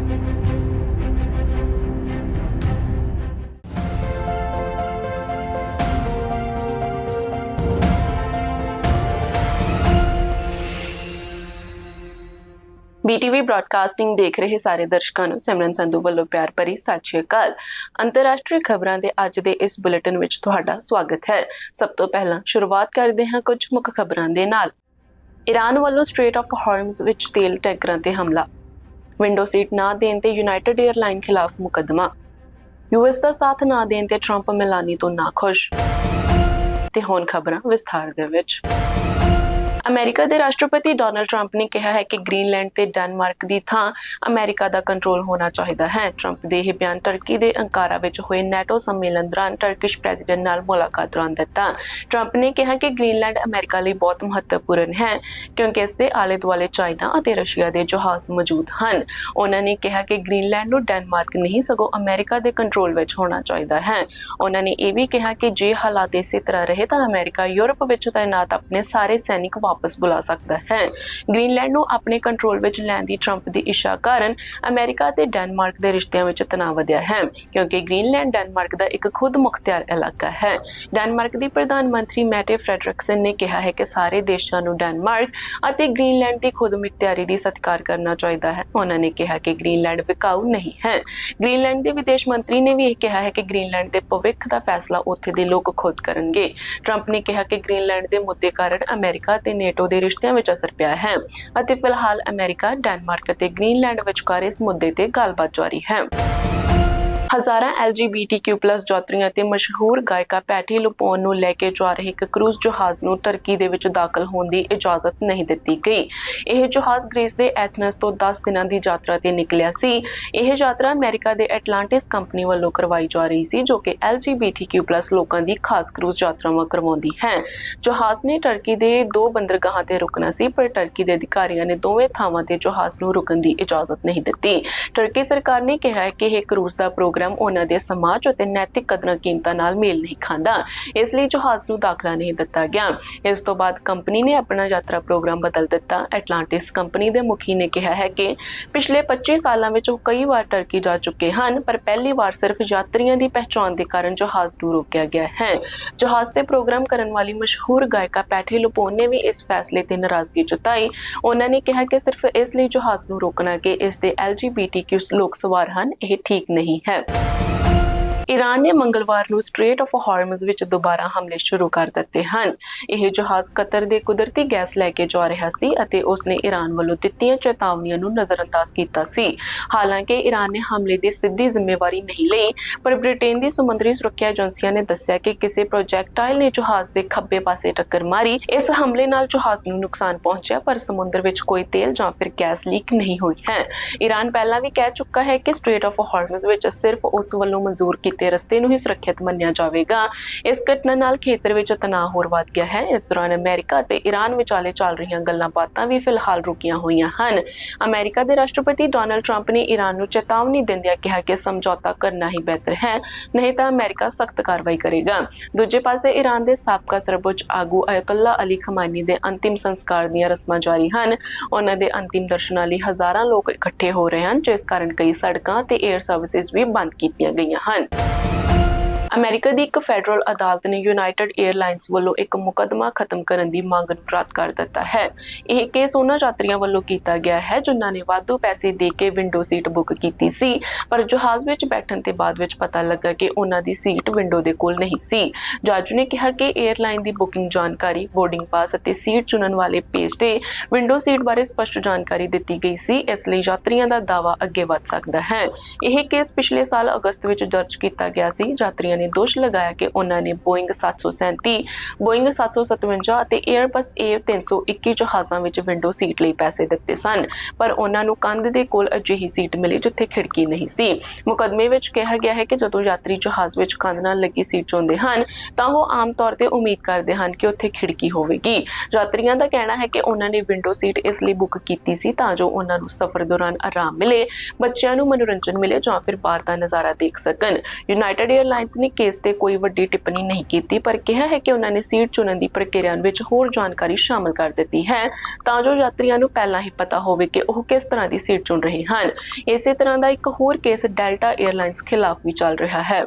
BTV broadcasting देख रहे ਸਾਰੇ ਦਰਸ਼ਕਾਂ ਨੂੰ ਸਿਮਰਨ ਸੰਧੂ ਵੱਲੋਂ ਪਿਆਰ ਭਰੀ ਸਤਿ ਸ਼੍ਰੀ ਅਕਾਲ। ਅੰਤਰਰਾਸ਼ਟਰੀ ਖਬਰਾਂ ਦੇ ਅੱਜ ਦੇ ਇਸ ਬੁਲੇਟਿਨ ਵਿੱਚ ਤੁਹਾਡਾ ਸਵਾਗਤ ਹੈ। ਸਭ ਤੋਂ ਪਹਿਲਾਂ ਸ਼ੁਰੂਆਤ ਕਰਦੇ ਹਾਂ ਕੁਝ ਮੁੱਖ ਖਬਰਾਂ ਦੇ ਨਾਲ। ਈਰਾਨ ਵੱਲੋਂ ਸਟ੍ਰੇਟ ਆਫ ਹਾਰਮਜ਼ ਵਿੱਚ ਤੇਲ ਟੈਂਕਰਾਂ ਤੇ ਹਮਲਾ, ਵਿੰਡੋ ਸੀਟ ਨਾ ਦੇਣ ਤੇ ਯੂਨਾਈਟਿਡ ਏਅਰਲਾਈਨ ਖਿਲਾਫ ਮੁਕੱਦਮਾ, US ਦਾ ਸਾਥ ਨਾ ਦੇਣ ਤੇ ਟਰੰਪ ਮਿਲਾਨੀ ਤੋਂ ਨਾਖੁਸ਼। ਤੇ ਹੁਣ ਖਬਰਾਂ ਵਿਸਥਾਰ ਦੇ ਵਿੱਚ। ਅਮਰੀਕਾ ਦੇ ਰਾਸ਼ਟਰਪਤੀ ਡੋਨਾਲਡ ਟਰੰਪ ਨੇ ਕਿਹਾ ਹੈ ਕਿ ਗ੍ਰੀਨਲੈਂਡ ਤੇ ਡੈਨਮਾਰਕ ਦੀ ਥਾਂ ਅਮਰੀਕਾ ਦਾ ਕੰਟਰੋਲ ਹੋਣਾ ਚਾਹੀਦਾ ਹੈ। ਟਰੰਪ ਦੇ ਇਹ ਬਿਆਨ ਟਰਕੀ ਦੇ ਅੰਕਾਰਾ ਵਿੱਚ ਹੋਏ ਨੈਟੋ ਸੰਮੇਲਨ ਦੌਰਾਨ ਟਰਕਿਸ਼ ਪ੍ਰੈਜ਼ੀਡੈਂਟ ਨਾਲ ਮੁਲਾਕਾਤ ਦੌਰਾਨ ਦਿੱਤਾ। ਟਰੰਪ ਨੇ ਕਿਹਾ ਕਿ ਗ੍ਰੀਨਲੈਂਡ ਅਮਰੀਕਾ ਲਈ ਬਹੁਤ ਮਹੱਤਵਪੂਰਨ ਹੈ ਕਿਉਂਕਿ ਇਸ ਦੇ ਆਲੇ ਦੁਆਲੇ ਚਾਈਨਾ ਅਤੇ ਰਸ਼ੀਆ ਦੇ ਜਹਾਜ਼ ਮੌਜੂਦ ਹਨ। ਉਹਨਾਂ ਨੇ ਕਿਹਾ ਕਿ ਗ੍ਰੀਨਲੈਂਡ ਨੂੰ ਡੈਨਮਾਰਕ ਨਹੀਂ ਸਗੋਂ ਅਮਰੀਕਾ ਦੇ ਕੰਟਰੋਲ ਵਿੱਚ ਹੋਣਾ ਚਾਹੀਦਾ ਹੈ। ਉਹਨਾਂ ਨੇ ਇਹ ਵੀ ਕਿਹਾ ਕਿ ਜੇ ਹਾਲਾਤ ਇਸੇ ਤਰ੍ਹਾਂ ਰਹੇ ਤਾਂ ਅਮਰੀਕਾ ਯੂਰਪ ਵਿੱਚ ਤਾਇਨਾਤ ਆਪਣੇ ਸਾਰੇ ਸੈਨਿਕ ਵਾਪਸ ਬੁਲਾ ਸਕਦਾ ਹੈ। ਗ੍ਰੀਨਲੈਂਡ ਨੂੰ ਆਪਣੇ ਕੰਟਰੋਲ ਵਿੱਚ ਲੈਣ ਦੀ ਟਰੰਪ ਦੀ ਇੱਛਾ ਕਾਰਨ ਅਮਰੀਕਾ ਤੇ ਡੈਨਮਾਰਕ ਦੇ ਰਿਸ਼ਤਿਆਂ ਵਿੱਚ ਤਣਾਅ ਵਧਿਆ ਹੈ ਕਿਉਂਕਿ ਗ੍ਰੀਨਲੈਂਡ ਡੈਨਮਾਰਕ ਦਾ ਇੱਕ ਖੁਦ ਮੁਖਤਿਆਰ ਇਲਾਕਾ ਹੈ। ਡੈਨਮਾਰਕ ਦੀ ਪ੍ਰਧਾਨ ਮੰਤਰੀ ਮੈਟੇ ਫਰੈਡਰਿਕਸਨ ਨੇ ਕਿਹਾ ਹੈ ਕਿ ਸਾਰੇ ਦੇਸ਼ਾਂ ਨੂੰ ਡੈਨਮਾਰਕ ਅਤੇ ਗ੍ਰੀਨਲੈਂਡ ਦੀ ਖੁਦ ਮੁਖਤਿਆਰੀ ਦੀ ਸਤਿਕਾਰ ਕਰਨਾ ਚਾਹੀਦਾ ਹੈ। ਉਹਨਾਂ ਨੇ ਕਿਹਾ ਕਿ ਗ੍ਰੀਨਲੈਂਡ ਵਿਕਾਊ ਨਹੀਂ ਹੈ। ਗ੍ਰੀਨਲੈਂਡ ਦੇ ਵਿਦੇਸ਼ ਮੰਤਰੀ ਨੇ ਵੀ ਇਹ ਕਿਹਾ ਹੈ ਕਿ ਗ੍ਰੀਨਲੈਂਡ ਦੇ ਭਵਿੱਖ ਦਾ ਫੈਸਲਾ ਉੱਥੇ ਦੇ ਲੋਕ ਖੁਦ ਕਰਨਗੇ। ਟਰੰਪ ਨੇ ਕਿਹਾ ਕਿ ਗ੍ਰੀਨਲੈਂਡ ਦੇ ਮੁੱਦੇ ਕਾਰਨ ਅਮਰੀਕਾ ਤੇ ਨੇਟੋ ਦੇ ਰਿਸ਼ਤਿਆਂ ਵਿੱਚ ਅਸਰ ਪਿਆ ਹੈ ਅਤੇ ਫਿਲਹਾਲ ਅਮਰੀਕਾ, ਡੈਨਮਾਰਕ ਅਤੇ ਗ੍ਰੀਨਲੈਂਡ ਵਿਚਕਾਰ ਇਸ ਮੁੱਦੇ ਤੇ ਗੱਲਬਾਤ ਜਾਰੀ ਹੈ। ਹਜ਼ਾਰਾਂ LGBTQ+ ਯਾਤਰੀਆਂ ਤੇ ਮਸ਼ਹੂਰ ਗਾਇਕਾ ਪੈਟੀ ਲੁਪੋਨ ਨੂੰ ਲੈ ਕੇ ਜਾ ਰਹੇ ਇੱਕ ਕਰੂਜ਼ ਜਹਾਜ਼ ਨੂੰ ਟਰਕੀ ਦੇ ਵਿੱਚ ਦਾਖਲ ਹੋਣ ਦੀ ਇਜਾਜ਼ਤ ਨਹੀਂ ਦਿੱਤੀ ਗਈ। ਇਹ ਜਹਾਜ਼ ਗ੍ਰੀਸ ਦੇ ਐਥਨਸ ਤੋਂ 10 ਦਿਨਾਂ ਦੀ ਯਾਤਰਾ ਤੇ ਨਿਕਲਿਆ ਸੀ। ਇਹ ਯਾਤਰਾ ਅਮਰੀਕਾ ਦੇ ਐਟਲਾਂਟਿਸ ਕੰਪਨੀ ਵੱਲੋਂ ਕਰਵਾਈ ਜਾ ਰਹੀ ਸੀ ਜੋ ਕਿ LGBTQ+ ਲੋਕਾਂ ਦੀ ਖਾਸ ਕਰੂਜ਼ ਯਾਤਰਾਵਾਂ ਕਰਵਾਉਂਦੀ ਹੈ। ਜਹਾਜ਼ ਨੇ ਟਰਕੀ ਦੇ 2 ਬੰਦਰਗਾਹਾਂ ਤੇ ਰੁਕਣਾ ਸੀ ਪਰ ਟਰਕੀ ਦੇ ਅਧਿਕਾਰੀਆਂ ਨੇ ਦੋਵੇਂ ਥਾਵਾਂ ਤੇ ਜਹਾਜ਼ ਨੂੰ ਰੁਕਣ ਦੀ ਇਜਾਜ਼ਤ ਨਹੀਂ ਦਿੱਤੀ। ਟਰਕੀ ਸਰਕਾਰ ਨੇ ਕਿਹਾ ਹੈ ਕਿ ਇਹ ਕਰੂਜ਼ ਦਾ ਪ੍ਰੋਗਰਾਮ ਉਹਨਾਂ ਦੇ ਸਮਾਜ ਅਤੇ ਨੈਤਿਕ ਕਦਰਾਂ ਕੀਮਤਾਂ ਨਾਲ ਮੇਲ ਨਹੀਂ ਖਾਂਦਾ, ਇਸ ਲਈ ਜਹਾਜ਼ ਨੂੰ ਦਾਖਲਾ ਨਹੀਂ ਦਿੱਤਾ ਗਿਆ। ਇਸ ਤੋਂ ਬਾਅਦ ਕੰਪਨੀ ਨੇ ਆਪਣਾ ਯਾਤਰਾ ਪ੍ਰੋਗਰਾਮ ਬਦਲ ਦਿੱਤਾ। ਐਟਲਾਂਟਿਸ ਕੰਪਨੀ ਦੇ ਮੁਖੀ ਨੇ ਕਿਹਾ ਹੈ ਕਿ ਪਿਛਲੇ 25 ਸਾਲਾਂ ਵਿੱਚ ਉਹ ਕਈ ਵਾਰ ਟਰਕੀ ਜਾ ਚੁੱਕੇ ਹਨ ਪਰ ਪਹਿਲੀ ਵਾਰ ਸਿਰਫ ਯਾਤਰੀਆਂ ਦੀ ਪਹਿਚਾਣ ਦੇ ਕਾਰਨ ਜਹਾਜ਼ ਨੂੰ ਰੋਕਿਆ ਗਿਆ ਹੈ। ਜਹਾਜ਼ ਤੇ ਪ੍ਰੋਗਰਾਮ ਕਰਨ ਵਾਲੀ ਮਸ਼ਹੂਰ ਗਾਇਕਾ ਪੈਟੀ ਲੁਪੋਨ ਨੇ ਵੀ ਇਸ ਫੈਸਲੇ ਤੇ ਨਾਰਾਜ਼ਗੀ ਜਤਾਈ। ਉਹਨਾਂ ਨੇ ਕਿਹਾ ਕਿ ਸਿਰਫ ਇਸ ਲਈ ਜਹਾਜ਼ ਨੂੰ ਰੋਕਣਾ ਕਿ ਇਸ ਦੇ LGBTQ ਲੋਕ ਸਵਾਰ ਹਨ, ਇਹ ਠੀਕ ਨਹੀਂ ਹੈ। ਈਰਾਨ ਨੇ ਮੰਗਲਵਾਰ ਨੂੰ ਸਟ੍ਰੇਟ ਆਫ ਹਾਰਮਜ਼ ਵਿੱਚ ਦੁਬਾਰਾ ਹਮਲੇ ਸ਼ੁਰੂ ਕਰ ਦਿੱਤੇ ਹਨ। ਇਹ ਜਹਾਜ਼ ਕਤਰ ਦੇ ਕੁਦਰਤੀ ਗੈਸ ਲੈ ਕੇ ਜਾ ਰਿਹਾ ਸੀ ਅਤੇ ਉਸਨੇ ਈਰਾਨ ਵੱਲੋਂ ਦਿੱਤੀਆਂ ਚੇਤਾਵਨੀਆਂ ਨੂੰ ਨਜ਼ਰਅੰਦਾਜ਼ ਕੀਤਾ ਸੀ। ਹਾਲਾਂਕਿ ਈਰਾਨ ਨੇ ਹਮਲੇ ਦੀ ਸਿੱਧੀ ਜ਼ਿੰਮੇਵਾਰੀ ਨਹੀਂ ਲਈ ਪਰ ਬ੍ਰਿਟੇਨ ਦੀ ਸਮੁੰਦਰੀ ਸੁਰੱਖਿਆ ਏਜੰਸੀਆਂ ਨੇ ਦੱਸਿਆ ਕਿ ਕਿਸੇ ਪ੍ਰੋਜੈਕਟਾਈਲ ਨੇ ਜਹਾਜ਼ ਦੇ ਖੱਬੇ ਪਾਸੇ ਟੱਕਰ ਮਾਰੀ। ਇਸ ਹਮਲੇ ਨਾਲ ਜਹਾਜ਼ ਨੂੰ ਨੁਕਸਾਨ ਪਹੁੰਚਿਆ ਪਰ ਸਮੁੰਦਰ ਵਿੱਚ ਕੋਈ ਤੇਲ ਜਾਂ ਫਿਰ ਗੈਸ ਲੀਕ ਨਹੀਂ ਹੋਈ ਹੈ। ਈਰਾਨ ਪਹਿਲਾਂ ਵੀ ਕਹਿ ਚੁੱਕਾ ਹੈ ਕਿ ਸਟ੍ਰੇਟ ਆਫ ਹਾਰਮਜ਼ ਵਿੱਚ ਸਿਰਫ ਉਸ ਵੱਲੋਂ ਮਨਜ਼ੂਰ ਤੇ ਰਸਤੇ ਨੂੰ ਹੀ ਸੁਰੱਖਿਅਤ ਮੰਨਿਆ ਜਾਵੇਗਾ। ਇਸ ਘਟਨਾ ਨਾਲ ਖੇਤਰ ਵਿੱਚ ਤਣਾਅ ਹੋਰ ਵੱਧ ਗਿਆ ਹੈ। ਇਸ ਦੌਰਾਨ ਅਮਰੀਕਾ ਤੇ ਈਰਾਨ ਵਿਚਾਲੇ ਚੱਲ ਰਹੀਆਂ ਗੱਲਾਂ ਬਾਤਾਂ ਵੀ ਫਿਲਹਾਲ ਰੁਕੀਆਂ ਹੋਈਆਂ ਹਨ। ਅਮਰੀਕਾ ਦੇ ਰਾਸ਼ਟਰਪਤੀ ਡੋਨਾਲਡ ਟਰੰਪ ਨੇ ਈਰਾਨ ਨੂੰ ਚੇਤਾਵਨੀ ਦਿੰਦਿਆਂ ਕਿਹਾ ਕਿ ਸਮਝੌਤਾ ਕਰਨਾ ਹੀ ਬਿਹਤਰ ਹੈ, ਨਹੀਂ ਤਾਂ ਅਮਰੀਕਾ ਸਖਤ ਕਾਰਵਾਈ ਕਰੇਗਾ। ਦੂਜੇ ਪਾਸੇ ਈਰਾਨ ਦੇ ਸਾਬਕਾ ਸਰਵਉੱਚ ਆਗੂ ਅਯਤੁੱਲਾ ਅਲੀ ਖਮਾਨੀ ਦੇ ਅੰਤਿਮ ਸੰਸਕਾਰ ਦੀਆਂ ਰਸਮਾਂ ਜਾਰੀ ਹਨ। ਉਹਨਾਂ ਦੇ ਅੰਤਿਮ ਦਰਸ਼ਨਾਂ ਲਈ ਹਜ਼ਾਰਾਂ ਲੋਕ ਇਕੱਠੇ ਹੋ ਰਹੇ ਹਨ ਜਿਸ ਕਾਰਨ ਕਈ ਸੜਕਾਂ ਤੇ ਏਅਰ ਸਰਵਿਸਿਜ਼ ਵੀ ਬੰਦ ਕੀਤੀਆਂ ਗਈਆਂ ਹਨ। ਅਮਰੀਕਾ ਦੀ ਇੱਕ ਫੈਡਰਲ ਅਦਾਲਤ ਨੇ ਯੂਨਾਈਟਿਡ ਏਅਰਲਾਈਨਸ ਵੱਲੋਂ ਇੱਕ ਮੁਕੱਦਮਾ ਖਤਮ ਕਰਨ ਦੀ ਮੰਗ ਨੂੰ ਰੱਦ ਕਰ ਦਿੱਤਾ ਹੈ। ਇਹ ਕੇਸ ਉਹਨਾਂ ਯਾਤਰੀਆਂ ਵੱਲੋਂ ਕੀਤਾ ਗਿਆ ਹੈ ਜਿਨ੍ਹਾਂ ਨੇ ਵਾਧੂ ਪੈਸੇ ਦੇ ਕੇ ਵਿੰਡੋ ਸੀਟ ਬੁੱਕ ਕੀਤੀ ਸੀ ਪਰ ਜਹਾਜ਼ ਵਿੱਚ ਬੈਠਣ ਤੇ ਬਾਅਦ ਵਿੱਚ ਪਤਾ ਲੱਗਾ ਕਿ ਉਹਨਾਂ ਦੀ ਸੀਟ ਵਿੰਡੋ ਦੇ ਕੋਲ ਨਹੀਂ ਸੀ। ਜੱਜ ਨੇ ਕਿਹਾ ਕਿ ਏਅਰਲਾਈਨ ਦੀ ਬੁਕਿੰਗ ਜਾਣਕਾਰੀ, ਬੋਰਡਿੰਗ ਪਾਸ ਅਤੇ ਸੀਟ ਚੁਣਨ ਵਾਲੇ ਪੇਜ ਤੇ ਵਿੰਡੋ ਸੀਟ ਬਾਰੇ ਸਪਸ਼ਟ ਜਾਣਕਾਰੀ ਦਿੱਤੀ ਗਈ ਸੀ, ਇਸ ਲਈ ਯਾਤਰੀਆਂ ਦਾ ਦਾਅਵਾ ਅੱਗੇ ਵਧ ਸਕਦਾ ਹੈ। ਇਹ ਕੇਸ ਪਿਛਲੇ ਸਾਲ ਅਗਸਤ ਵਿੱਚ ਦਰਜ ਕੀਤਾ ਗਿਆ ਸੀ। ਯਾਤਰੀਆਂ ਨੇ ਦੋਸ਼ ਲਗਾਇਆ ਕਿ ਉਹਨਾਂ ਨੇ ਬੋਇੰਗ 737, ਬੋਇੰਗ 757 ਅਤੇ ਏਅਰਬਸ A321 ਜਹਾਜ਼ਾਂ ਵਿੱਚ ਵਿੰਡੋ ਸੀਟ ਲਈ ਪੈਸੇ ਦਿੱਤੇ ਸਨ ਪਰ ਉਹਨਾਂ ਨੂੰ ਕੰਧ ਦੇ ਕੋਲ ਅਜਿਹੀ ਸੀਟ ਮਿਲੀ ਜਿੱਥੇ ਖਿੜਕੀ ਨਹੀਂ ਸੀ। ਮੁਕੱਦਮੇ ਵਿੱਚ ਕਿਹਾ ਗਿਆ ਹੈ ਕਿ ਜਦੋਂ ਯਾਤਰੀ ਜਹਾਜ਼ ਵਿੱਚ ਕੰਧ ਨਾਲ ਲੱਗੀ ਸੀਟ ਚੁਣਦੇ ਹਨ ਤਾਂ ਉਹ ਆਮ ਤੌਰ ਤੇ ਉਮੀਦ ਕਰਦੇ ਹਨ ਕਿ ਉੱਥੇ ਖਿੜਕੀ ਹੋਵੇਗੀ। ਯਾਤਰੀਆਂ ਦਾ ਕਹਿਣਾ ਹੈ ਕਿ ਉਹਨਾਂ ਨੇ ਵਿੰਡੋ ਸੀਟ ਇਸ ਲਈ ਬੁੱਕ ਕੀਤੀ ਸੀ ਤਾਂ ਜੋ ਉਹਨਾਂ ਨੂੰ ਸਫ਼ਰ ਦੌਰਾਨ ਆਰਾਮ ਮਿਲੇ, ਬੱਚਿਆਂ ਨੂੰ ਮਨੋਰੰਜਨ ਮਿਲੇ ਜਾਂ ਫਿਰ ਬਾਹਰ ਦਾ ਨਜ਼ਾਰਾ ਦੇਖ ਸਕਣ। ਯੂਨਾਈਟਿਡ ਏਅਰਲਾਈਨਸ ਨੇ ਨੇ ਕੇਸ ਤੇ ਕੋਈ ਵੱਡੀ ਟਿੱਪਣੀ ਨਹੀਂ ਕੀਤੀ, ਪਰ ਕਿਹਾ ਹੈ ਕਿ ਉਹਨਾਂ ਨੇ ਸੀਟ ਚੁਣਨ ਦੀ ਪ੍ਰਕਿਰਿਆ ਵਿੱਚ ਹੋਰ ਜਾਣਕਾਰੀ ਸ਼ਾਮਲ ਕਰ ਦਿੱਤੀ ਹੈ ਤਾਂ ਜੋ ਯਾਤਰੀਆਂ ਨੂੰ ਪਹਿਲਾਂ ਹੀ ਪਤਾ ਹੋਵੇ ਕਿ ਉਹ ਕਿਸ ਤਰ੍ਹਾਂ ਦੀ ਸੀਟ ਚੁਣ ਰਹੇ ਹਨ। ਇਸੇ ਤਰ੍ਹਾਂ ਦਾ ਇੱਕ ਹੋਰ ਕੇਸ ਡੈਲਟਾ 에ਅਰਲਾਈਨਸ ਖਿਲਾਫ ਵੀ ਚੱਲ ਰਿਹਾ ਹੈ।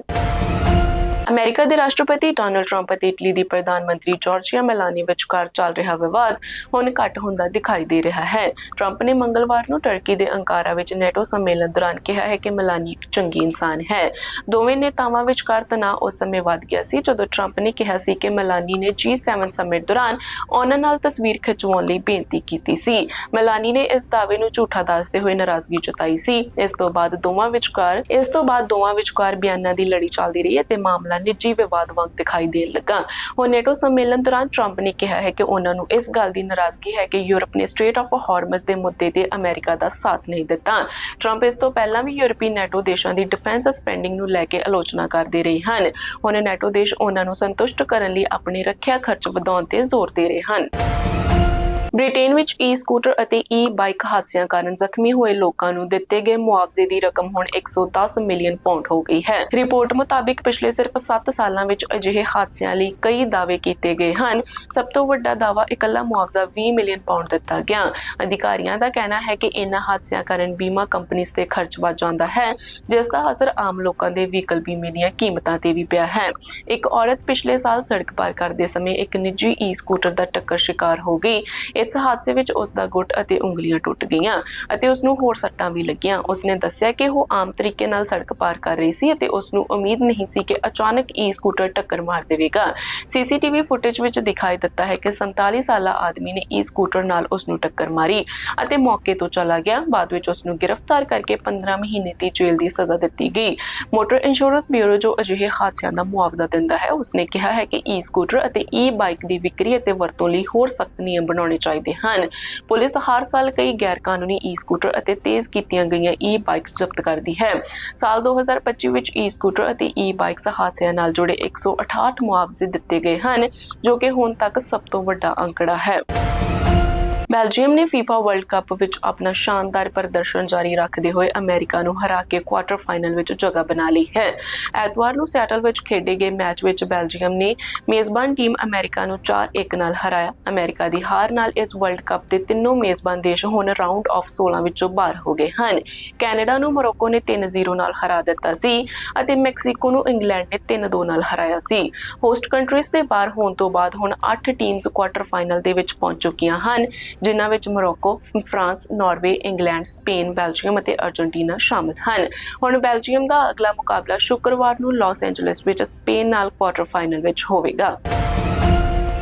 ਅਮਰੀਕਾ ਦੇ ਰਾਸ਼ਟਰਪਤੀ ਡੋਨਾਲਡ ਟਰੰਪ ਅਤੇ ਇਟਲੀ ਦੀ ਪ੍ਰਧਾਨ ਮੰਤਰੀ ਜਾਰਜੀਆ ਮੈਲਾਨੀ ਵਿਚਕਾਰ ਚੱਲ ਰਿਹਾ ਵਿਵਾਦ ਹੁਣ ਘੱਟ ਹੁੰਦਾ ਦਿਖਾਈ ਦੇ ਰਿਹਾ ਹੈ। ਟਰੰਪ ਨੇ ਮੰਗਲਵਾਰ ਨੂੰ ਟਰਕੀ ਦੇ ਅੰਕਾਰਾ ਵਿੱਚ ਨੈਟੋ ਸੰਮੇਲਨ ਦੌਰਾਨ ਕਿਹਾ ਹੈ ਕਿ ਮੈਲਾਨੀ ਇੱਕ ਚੰਗੀ ਇਨਸਾਨ ਹੈ। ਦੋਵੇਂ ਨੇਤਾਵਾਂ ਵਿਚਕਾਰ ਤਣਾਅ ਉਸ ਸਮੇਂ ਵੱਧ ਗਿਆ ਸੀ ਜਦੋਂ ਟਰੰਪ ਨੇ ਕਿਹਾ ਸੀ ਕਿ ਮੈਲਾਨੀ ਨੇ G7 ਸਮਿਟ ਦੌਰਾਨ ਉਹਨਾਂ ਨਾਲ ਤਸਵੀਰ ਖਿਚਵਾਉਣ ਲਈ ਬੇਨਤੀ ਕੀਤੀ ਸੀ। ਮੈਲਾਨੀ ਨੇ ਇਸ ਦਾਅਵੇ ਨੂੰ ਝੂਠਾ ਦੱਸਦੇ ਹੋਏ ਨਾਰਾਜ਼ਗੀ ਜਤਾਈ ਸੀ। ਇਸ ਤੋਂ ਬਾਅਦ ਦੋਵਾਂ ਵਿਚਕਾਰ ਬਿਆਨਾਂ ਦੀ ਲੜੀ ਚੱਲਦੀ ਰਹੀ ਅਤੇ ਮਾਮਲਾ ਨਿੱਜੀ ਵਿਵਾਦ ਵਾਂਗ ਦਿਖਾਈ ਦੇਣ ਲੱਗਾ। ਹੁਣ ਨੈਟੋ ਸੰਮੇਲਨ ਦੌਰਾਨ ਟਰੰਪ ਨੇ ਕਿਹਾ ਹੈ ਕਿ ਉਹਨਾਂ ਨੂੰ ਇਸ ਗੱਲ ਦੀ ਨਾਰਾਜ਼ਗੀ ਹੈ ਕਿ ਯੂਰਪ ਨੇ ਸਟ੍ਰੇਟ ਆਫ ਹਾਰਮਜ਼ ਦੇ ਮੁੱਦੇ ਤੇ ਅਮਰੀਕਾ ਦਾ ਸਾਥ ਨਹੀਂ ਦਿੱਤਾ। ਟਰੰਪ ਇਸ ਤੋਂ ਪਹਿਲਾਂ ਵੀ ਯੂਰਪੀ ਨੈਟੋ ਦੇਸ਼ਾਂ ਦੀ ਡਿਫੈਂਸ ਸਪੈਂਡਿੰਗ ਨੂੰ ਲੈ ਕੇ ਆਲੋਚਨਾ ਕਰਦੇ ਰਹੇ ਹਨ। ਹੁਣ ਨੈਟੋ ਦੇਸ਼ ਉਹਨਾਂ ਨੂੰ ਸੰਤੁਸ਼ਟ ਕਰਨ ਲਈ ਆਪਣੇ ਰੱਖਿਆ ਖਰਚ ਵਧਾਉਣ ਤੇ ਜ਼ੋਰ ਦੇ ਰਹੇ ਹਨ। ਬ੍ਰਿਟੇਨ ਵਿੱਚ ਈ-ਸਕੂਟਰ ਅਤੇ ਈ-ਬਾਈਕ ਹਾਦਸਿਆਂ ਕਾਰਨ ਜ਼ਖਮੀ ਹੋਏ ਲੋਕਾਂ ਨੂੰ ਦਿੱਤੇ ਗਏ ਮੁਆਵਜ਼ੇ ਦੀ ਰਕਮ ਹੁਣ 110 ਮਿਲੀਅਨ ਪਾਉਂਡ ਹੋ ਗਈ ਹੈ। ਰਿਪੋਰਟ ਮੁਤਾਬਿਕ ਪਿਛਲੇ ਸਿਰਫ 7 ਸਾਲਾਂ ਵਿੱਚ ਅਜਿਹੇ ਹਾਦਸਿਆਂ ਲਈ ਕਈ ਦਾਅਵੇ ਕੀਤੇ ਗਏ ਹਨ। ਸਭ ਤੋਂ ਵੱਡਾ ਦਾਅਵਾ ਇਕੱਲਾ ਮੁਆਵਜ਼ਾ 20 ਮਿਲੀਅਨ ਪਾਉਂਡ ਦਿੱਤਾ ਗਿਆ। ਅਧਿਕਾਰੀਆਂ ਦਾ ਕਹਿਣਾ ਹੈ ਕਿ ਇਨ੍ਹਾਂ ਹਾਦਸਿਆਂ ਕਾਰਨ ਬੀਮਾ ਕੰਪਨੀਆਂ ਤੇ ਖਰਚ ਵੱਧ ਜਾਂਦਾ ਹੈ, ਜਿਸ ਦਾ ਅਸਰ ਆਮ ਲੋਕਾਂ ਦੇ ਵਹੀਕਲ ਬੀਮੇ ਦੀਆਂ ਕੀਮਤਾਂ ਤੇ ਵੀ ਪਿਆ ਹੈ। ਇੱਕ ਔਰਤ ਪਿਛਲੇ ਸਾਲ ਸੜਕ ਪਾਰ ਕਰਦੇ ਸਮੇਂ ਇੱਕ ਨਿੱਜੀ ਈ-ਸਕੂਟਰ ਦਾ ਟੱਕਰ ਸ਼ਿਕਾਰ ਹੋ ਗਈ। ਇਸ ਹਾਦਸੇ ਵਿੱਚ ਉਸ ਦਾ ਗੁੱਟ ਅਤੇ ਉਂਗਲੀਆਂ ਟੁੱਟ ਗਈਆਂ ਅਤੇ ਉਸ ਨੂੰ ਹੋਰ ਸੱਟਾਂ ਵੀ ਲੱਗੀਆਂ। ਉਸਨੇ ਦੱਸਿਆ ਕਿ ਉਹ ਆਮ ਤਰੀਕੇ ਨਾਲ ਸੜਕ ਪਾਰ ਕਰ ਰਹੀ ਸੀ ਅਤੇ ਉਸ ਨੂੰ ਉਮੀਦ ਨਹੀਂ ਸੀ ਕਿ ਅਚਾਨਕ ਈ-ਸਕੂਟਰ ਟੱਕਰ ਮਾਰ ਦੇਵੇਗਾ। ਸੀਸੀਟੀਵੀ ਫੁਟੇਜ ਵਿੱਚ ਦਿਖਾਈ ਦਿੱਤਾ ਹੈ ਕਿ 47 ਸਾਲਾ ਆਦਮੀ ਨੇ ਈ-ਸਕੂਟਰ ਨਾਲ ਉਸ ਨੂੰ ਟੱਕਰ ਮਾਰੀ ਅਤੇ ਮੌਕੇ ਤੋਂ ਚਲਾ ਗਿਆ। ਬਾਅਦ ਵਿੱਚ ਉਸ ਨੂੰ ਗ੍ਰਿਫਤਾਰ ਕਰਕੇ 15 ਮਹੀਨੇ ਦੀ ਜੇਲ੍ਹ ਦੀ ਸਜ਼ਾ ਦਿੱਤੀ ਗਈ। ਮੋਟਰ ਇੰਸ਼ੋਰੈਂਸ ਬਿਊਰੋ ਜੋ ਅਜਿਹੇ ਹਾਦਸਿਆਂ ਦਾ ਮੁਆਵਜ਼ਾ ਦਿੰਦਾ ਹੈ, ਉਸਨੇ ਕਿਹਾ ਹੈ ਕਿ ਈ-ਸਕੂਟਰ ਅਤੇ ਈ-ਬਾਈਕ ਦੀ ਵਿਕਰੀ ਅਤੇ ਵਰਤੋਂ ਲਈ ਹੋਰ ਸਖਤ ਨਿਯਮ ਬਣਾਉਣੇ ਚਾਹੀਦੇ ਹਨ। ਪੁਲਿਸ ਹਰ ਸਾਲ ਕਈ ਗੈਰ ਕਾਨੂੰਨੀ ਈ-ਸਕੂਟਰ ਅਤੇ ਤੇਜ਼ ਕੀਤੀਆਂ ਗਈਆਂ ਈ-ਬਾਈਕਸ ਜ਼ਬਤ ਕਰਦੀ ਹੈ। ਸਾਲ 2025 ਵਿੱਚ ਈ-ਸਕੂਟਰ ਅਤੇ ਈ-ਬਾਈਕਸ ਹਾਦਸਿਆਂ ਨਾਲ ਜੁੜੇ 168 ਮੁਆਵਜ਼ੇ ਦਿੱਤੇ ਗਏ ਹਨ, ਜੋ ਕਿ ਹੁਣ ਤੱਕ ਸਭ ਤੋਂ ਵੱਡਾ ਅੰਕੜਾ ਹੈ। ਬੈਲਜੀਅਮ ਨੇ ਫੀਫਾ ਵਰਲਡ ਕੱਪ ਵਿੱਚ ਆਪਣਾ ਸ਼ਾਨਦਾਰ ਪ੍ਰਦਰਸ਼ਨ ਜਾਰੀ ਰੱਖਦੇ ਹੋਏ ਅਮਰੀਕਾ ਨੂੰ ਹਰਾ ਕੇ ਕੁਆਰਟਰ ਫਾਈਨਲ ਵਿੱਚ ਜਗ੍ਹਾ ਬਣਾ ਲਈ ਹੈ। ਐਤਵਾਰ ਨੂੰ ਸਿਆਟਲ ਵਿੱਚ ਖੇਡੇ ਗਏ ਮੈਚ ਵਿੱਚ ਬੈਲਜੀਅਮ ਨੇ ਮੇਜ਼ਬਾਨ ਟੀਮ ਅਮਰੀਕਾ ਨੂੰ 4-1 ਨਾਲ ਹਰਾਇਆ। ਅਮਰੀਕਾ ਦੀ ਹਾਰ ਨਾਲ ਇਸ ਵਰਲਡ ਕੱਪ ਦੇ ਤਿੰਨੋਂ ਮੇਜ਼ਬਾਨ ਦੇਸ਼ ਹੁਣ ਰਾਊਂਡ ਆਫ 16 ਵਿੱਚੋਂ ਬਾਹਰ ਹੋ ਗਏ ਹਨ। ਕੈਨੇਡਾ ਨੂੰ ਮੋਰੋਕੋ ਨੇ 3-0 ਨਾਲ ਹਰਾ ਦਿੱਤਾ ਸੀ ਅਤੇ ਮੈਕਸੀਕੋ ਨੂੰ ਇੰਗਲੈਂਡ ਨੇ 3-2 ਨਾਲ ਹਰਾਇਆ ਸੀ। ਹੋਸਟ ਕੰਟਰੀਜ਼ ਦੇ ਬਾਹਰ ਹੋਣ ਤੋਂ ਬਾਅਦ ਹੁਣ 8 ਟੀਮਸ ਕੁਆਰਟਰ ਫਾਈਨਲ ਦੇ ਵਿੱਚ ਪਹੁੰਚ ਚੁੱਕੀਆਂ ਹਨ, ਜਿਨ੍ਹਾਂ ਵਿੱਚ Morocco, France, Norway, England, Spain, Belgium ਅਤੇ ਅਰਜਨਟੀਨਾ ਸ਼ਾਮਲ ਹਨ। ਹੁਣ ਬੈਲਜੀਅਮ ਦਾ ਅਗਲਾ ਮੁਕਾਬਲਾ ਸ਼ੁੱਕਰਵਾਰ ਨੂੰ ਲਾਸ ਐਂਜਲਸ ਵਿੱਚ ਸਪੇਨ ਨਾਲ ਕੁਆਰਟਰ ਫਾਈਨਲ ਵਿੱਚ ਹੋਵੇਗਾ।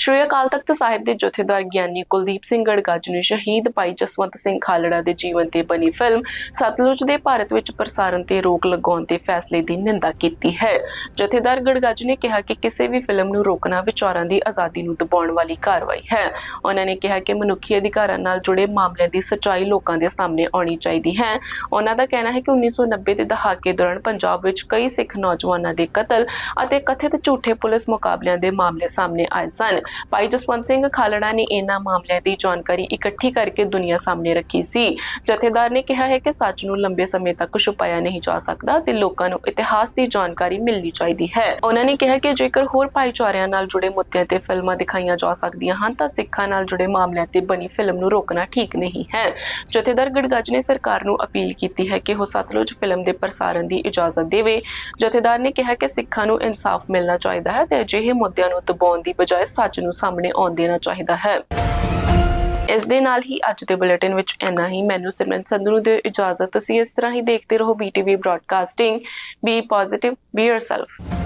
ਸ਼੍ਰੀ ਅਕਾਲ ਤਖਤ ਸਾਹਿਬ ਦੇ ਜਥੇਦਾਰ ਗਿਆਨੀ ਕੁਲਦੀਪ ਸਿੰਘ ਗੜਗੱਜ ਨੇ ਸ਼ਹੀਦ ਭਾਈ ਜਸਵੰਤ ਸਿੰਘ ਖਾਲੜਾ ਦੇ ਜੀਵਨ ਤੇ ਬਣੀ ਫਿਲਮ ਸਤਲੁਜ ਦੇ ਭਾਰਤ ਵਿੱਚ ਪ੍ਰਸਾਰਣ ਤੇ ਰੋਕ ਲਗਾਉਣ ਦੇ ਫੈਸਲੇ ਦੀ ਨਿੰਦਾ ਕੀਤੀ ਹੈ। ਜਥੇਦਾਰ ਗੜਗੱਜ ਨੇ ਕਿਹਾ ਕਿ ਕਿਸੇ ਵੀ ਫਿਲਮ ਨੂੰ ਰੋਕਣਾ ਵਿਚਾਰਾਂ ਦੀ ਆਜ਼ਾਦੀ ਨੂੰ ਦਬਾਉਣ ਵਾਲੀ ਕਾਰਵਾਈ ਹੈ। ਉਹਨਾਂ ਨੇ ਕਿਹਾ ਕਿ ਮਨੁੱਖੀ ਅਧਿਕਾਰਾਂ ਨਾਲ ਜੁੜੇ ਮਾਮਲਿਆਂ ਦੀ ਸੱਚਾਈ ਲੋਕਾਂ ਦੇ ਸਾਹਮਣੇ ਆਉਣੀ ਚਾਹੀਦੀ ਹੈ। ਉਹਨਾਂ ਦਾ ਕਹਿਣਾ ਹੈ ਕਿ 1990 ਦੇ ਦਹਾਕੇ ਦੌਰਾਨ ਪੰਜਾਬ ਵਿੱਚ ਕਈ ਸਿੱਖ ਨੌਜਵਾਨਾਂ ਦੇ ਕਤਲ ਅਤੇ ਕਥਿਤ ਝੂਠੇ ਪੁਲਿਸ ਮੁਕਾਬਲਿਆਂ ਦੇ ਮਾਮਲੇ ਸਾਹਮਣੇ ਆਏ ਸਨ। ਭਾਈ ਜਸਵੰਤ ਸਿੰਘ ਖਾਲੜਾ ਨੇ ਇਹਨਾਂ ਮਾਮਲਿਆਂ ਦੀ ਜਾਣਕਾਰੀ ਇਕੱਠੀ ਕਰਕੇ ਦੁਨੀਆ ਸਾਹਮਣੇ ਰੱਖੀ ਸੀ। ਜਥੇਦਾਰ ਨੇ ਕਿਹਾ ਹੈ ਕਿ ਸੱਚ ਨੂੰ ਲੰਬੇ ਸਮੇਂ ਤੱਕ ਛੁਪਾਇਆ ਨਹੀਂ ਜਾ ਸਕਦਾ ਤੇ ਲੋਕਾਂ ਨੂੰ ਇਤਿਹਾਸ ਦੀ ਜਾਣਕਾਰੀ ਮਿਲਣੀ ਚਾਹੀਦੀ ਹੈ। ਉਹਨਾਂ ਨੇ ਕਿਹਾ ਕਿ ਜੇਕਰ ਹੋਰ ਭਾਈਚਾਰਿਆਂ ਨਾਲ ਜੁੜੇ ਮੁੱਦਿਆਂ ਤੇ ਫਿਲਮਾਂ ਦਿਖਾਈਆਂ ਜਾ ਸਕਦੀਆਂ ਹਨ ਤਾਂ ਸਿੱਖਾਂ ਨਾਲ ਜੁੜੇ ਮਾਮਲਿਆਂ ਤੇ ਬਣੀ ਫਿਲਮ ਨੂੰ ਰੋਕਣਾ ਠੀਕ ਨਹੀਂ ਹੈ। ਜਥੇਦਾਰ ਗੜਗੱਜ ਨੇ ਸਰਕਾਰ ਨੂੰ ਅਪੀਲ ਕੀਤੀ ਹੈ ਕਿ ਉਹ ਸਤਲੁਜ ਫਿਲਮ ਦੇ ਪ੍ਰਸਾਰਣ ਦੀ ਇਜਾਜ਼ਤ ਦੇਵੇ। ਜਥੇਦਾਰ ਨੇ ਕਿਹਾ ਕਿ ਸਿੱਖਾਂ ਨੂੰ ਇਨਸਾਫ ਮਿਲਣਾ ਚਾਹੀਦਾ ਹੈ ਤੇ ਅਜਿਹੇ ਮੁੱਦਿਆਂ ਨੂੰ ਦਬਾਉਣ ਦੀ ਬਜਾਏ ਸੱਚ ਨੂੰ ਸਾਹਮਣੇ ਆਉਣ ਦੇਣਾ ਚਾਹੀਦਾ ਹੈ। ਇਸ ਦੇ ਨਾਲ ਹੀ ਅੱਜ ਦੇ ਬੁਲੇਟਿਨ ਵਿੱਚ ਇੰਨਾ ਹੀ। ਮੈਨੂੰ ਸਿਮਰਨ ਸੰਧੂ ਨੂੰ ਦਿਓ ਇਜਾਜ਼ਤ। ਤੁਸੀਂ ਇਸ ਤਰ੍ਹਾਂ ਹੀ ਦੇਖਦੇ ਰਹੋ BTV broadcasting. B positive, B yourself.